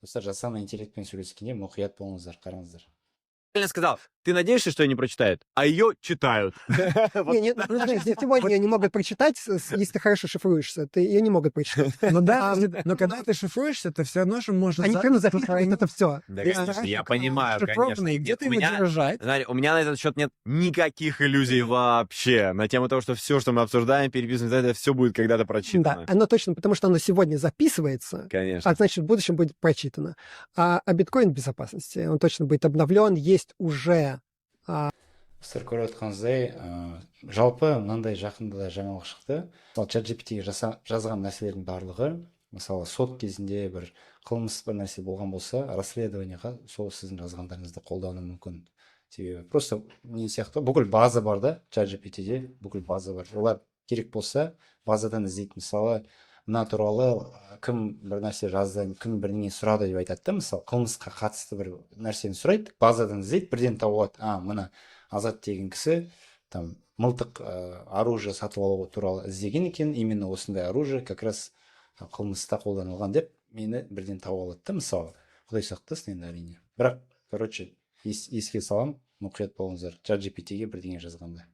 Достар жасанды интеллектпен сөйлескенде мұқият болыңыздар, қараңыздар. Правильно сказал. Ты надеешься, что ее не прочитают, а ее читают. Ну, знаешь, сегодня ее не могут прочитать, если ты хорошо шифруешься, ты ее не могут прочитать. Ну да, но когда ты шифруешься, ты все равно же можешь... Они прямо записывают это все. Да, конечно, я понимаю, конечно. И где ты его У меня- держать? Знаете, у меня на этот счет нет никаких иллюзий вообще. На тему того, что все, что мы обсуждаем, переписываем, это все будет когда-то Да, прочитано. оно точно, потому что оно сегодня записывается, Конечно. а значит, в будущем будет прочитано. А биткоин в безопасности, он точно будет обновлен, есть уже... Сіздер көріп отқаныңыздай, жалпы мынандай жақында жаңалық шықты. Мысалы, ChatGPT-ге жазған нәрселердің барлығы, мысалы, сот кезінде бір қылмыс бір нәрсе болған болса, расследованияға сол сіздің жазғандарыңызды қолдану мүмкін. Себебі просто не сияқты, бүкіл база бар да, ChatGPT-де бүкіл база бар. Олар керек болса, базадан іздейді. Мысалы, мына туралы кім бір нәрсе жазды, кім бірдеңе сұрады деп айтады да, мысалы, қылмысқа қатысты бір нәрсені сұрайды, базадан іздейді, бірден тауып алады. Мына Азат деген кісі там мылтық оружие сатып алу туралы іздеген екен, именно осындай оружие как раз қылмыста қолданылған деп мені бірден тауып алады да, мысалы. Құдай сақтасын енді әрине. Бірақ, короче, еске салам, мұқият болыңыздар, ChatGPT-ге бірдеңе жазғанда.